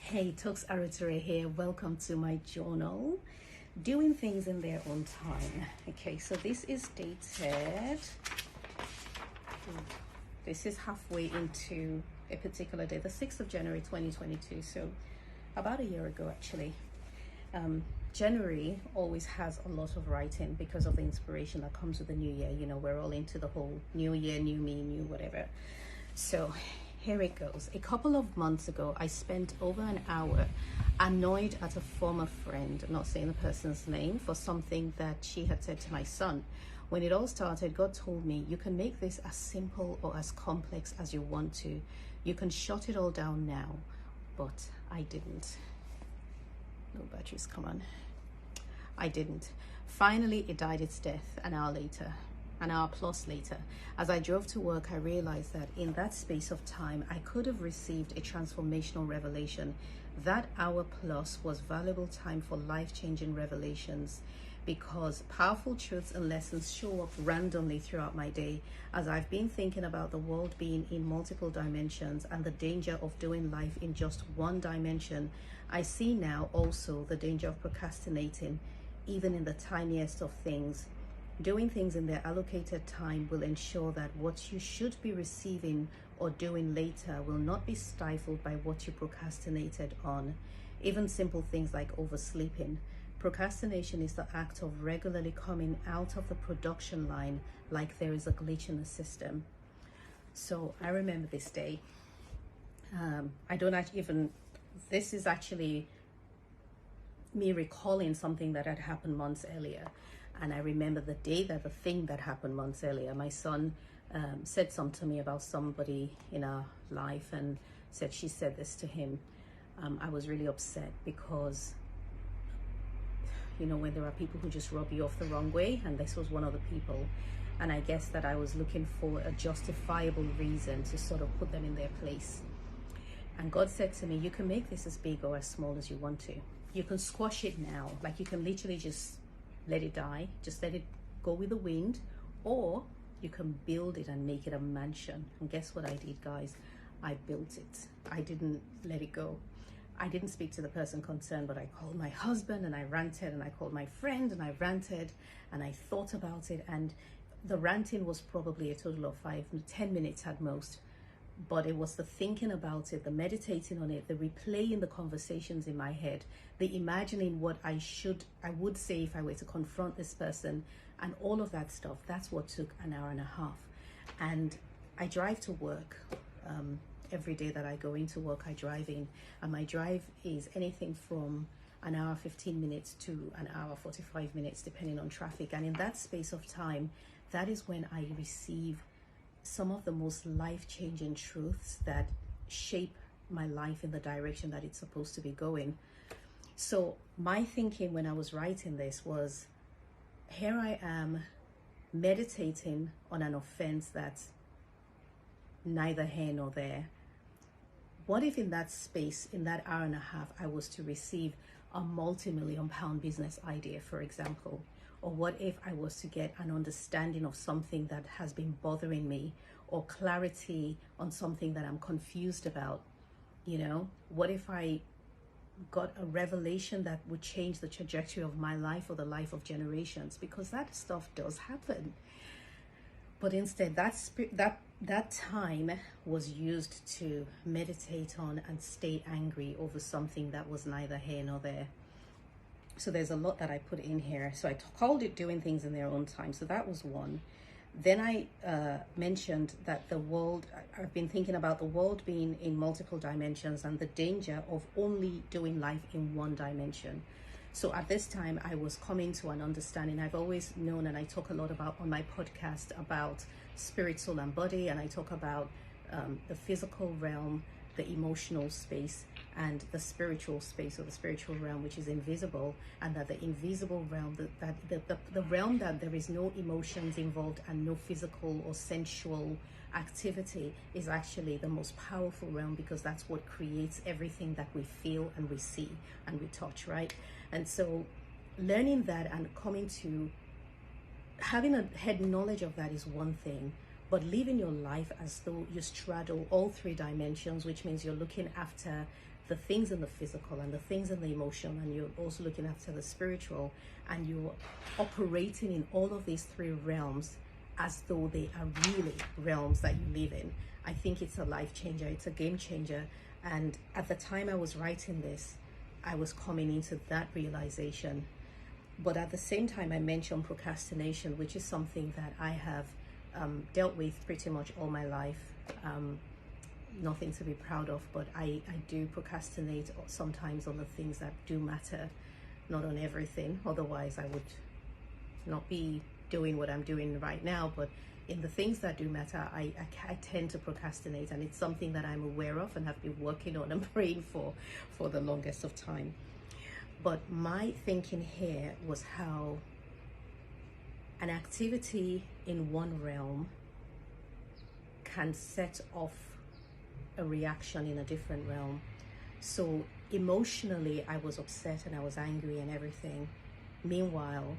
Hey, Talks Aritere here. Welcome to my journal. Doing things in their own time. Okay, so this is dated. This is halfway into a particular day, the 6th of January 2022. So about a year ago, actually. January always has a lot of writing because of the inspiration that comes with the new year. You know, we're all into the whole new year, new me, new whatever. So here it goes. A couple of months ago, I spent over an hour annoyed at a former friend, I'm not saying the person's name, for something that she had said to my son. When it all started, God told me, you can make this as simple or as complex as you want to. You can shut it all down now. But I didn't. No batteries, come on. I didn't. Finally, it died its death an hour plus later. As I drove to work, I realized that in that space of time, I could have received a transformational revelation. That hour plus was valuable time for life-changing revelations, because powerful truths and lessons show up randomly throughout my day. As I've been thinking about the world being in multiple dimensions and the danger of doing life in just one dimension, I see now also the danger of procrastinating, even in the tiniest of things. Doing things in their allocated time will ensure that what you should be receiving or doing later will not be stifled by what you procrastinated on. Even simple things like oversleeping. Procrastination is the act of regularly coming out of the production line like there is a glitch in the system. So I remember this day. This is actually me recalling something that had happened months earlier. And I remember the day that the thing that happened months earlier, my son said something to me about somebody in our life and said she said this to him. I was really upset because, you know, when there are people who just rub you off the wrong way, and this was one of the people. And I guess that I was looking for a justifiable reason to sort of put them in their place. And God said to me, you can make this as big or as small as you want to. You can squash it now, like you can literally just let it die, just let it go with the wind, or you can build it and make it a mansion. And guess what I did, guys? I built it. I didn't let it go. I didn't speak to the person concerned, but I called my husband and I ranted, and I called my friend and I ranted, and I thought about it. And the ranting was probably a total of 5-10 minutes at most. But it was the thinking about it, the meditating on it, the replaying the conversations in my head, the imagining what I would say if I were to confront this person, and all of that stuff. That's what took an hour and a half. And I drive to work. Every day that I go into work, I drive in, and my drive is anything from an hour 15 minutes to an hour 45 minutes, depending on traffic. And in that space of time, that is when I receive some of the most life-changing truths that shape my life in the direction that it's supposed to be going. So my thinking when I was writing this was, here I am meditating on an offense that's neither here nor there. What if in that space, in that hour and a half, I was to receive a multi-million-pound business idea, for example? Or what if I was to get an understanding of something that has been bothering me, or clarity on something that I'm confused about? You know, what if I got a revelation that would change the trajectory of my life or the life of generations? Because that stuff does happen. But instead, that time was used to meditate on and stay angry over something that was neither here nor there. So there's a lot that I put in here. So I called it doing things in their own time. So that was one. Then I mentioned that the world, I've been thinking about the world being in multiple dimensions and the danger of only doing life in one dimension. So at this time, I was coming to an understanding. I've always known, and I talk a lot about on my podcast about spirit, soul, and body. And I talk about the physical realm, the emotional space, and the spiritual space, or the spiritual realm, which is invisible, and that the invisible realm, the realm that there is no emotions involved and no physical or sensual activity, is actually the most powerful realm, because that's what creates everything that we feel and we see and we touch, right? And so learning that and coming to having a head knowledge of that is one thing, but living your life as though you straddle all three dimensions, which means you're looking after the things in the physical and the things in the emotional, and you're also looking after the spiritual, and you're operating in all of these three realms as though they are really realms that you live in. I think it's a life changer, it's a game changer. And at the time I was writing this, I was coming into that realization. But at the same time, I mentioned procrastination, which is something that I have dealt with pretty much all my life. Nothing to be proud of, but I do procrastinate sometimes on the things that do matter, not on everything. Otherwise, I would not be doing what I'm doing right now. But in the things that do matter, I tend to procrastinate, and it's something that I'm aware of and have been working on and praying for the longest of time. But my thinking here was how an activity in one realm can set off a reaction in a different realm. So emotionally, I was upset and I was angry and everything. Meanwhile,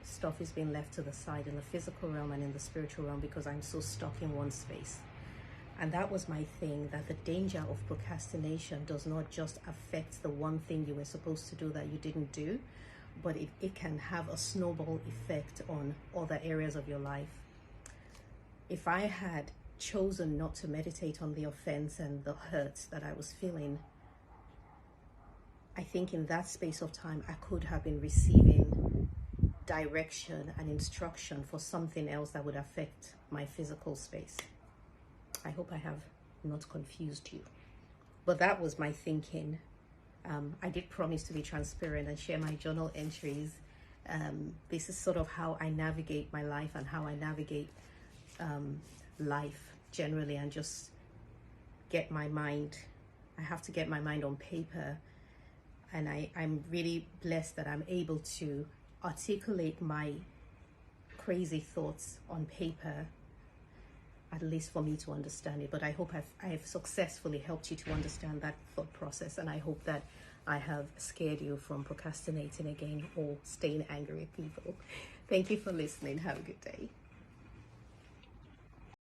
stuff is being left to the side in the physical realm and in the spiritual realm because I'm so stuck in one space. And that was my thing, that the danger of procrastination does not just affect the one thing you were supposed to do that you didn't do, but it can have a snowball effect on other areas of your life. If I had chosen not to meditate on the offense and the hurt that I was feeling, I think in that space of time, I could have been receiving direction and instruction for something else that would affect my physical space. I hope I have not confused you. But that was my thinking. I did promise to be transparent and share my journal entries. This is sort of how I navigate my life and how I navigate life generally, and just get my mind. I have to get my mind on paper. And I'm really blessed that I'm able to articulate my crazy thoughts on paper, at least for me to understand it. But I hope I've successfully helped you to understand that thought process, and I hope that I have scared you from procrastinating again or staying angry with people. Thank you for listening. Have a good day.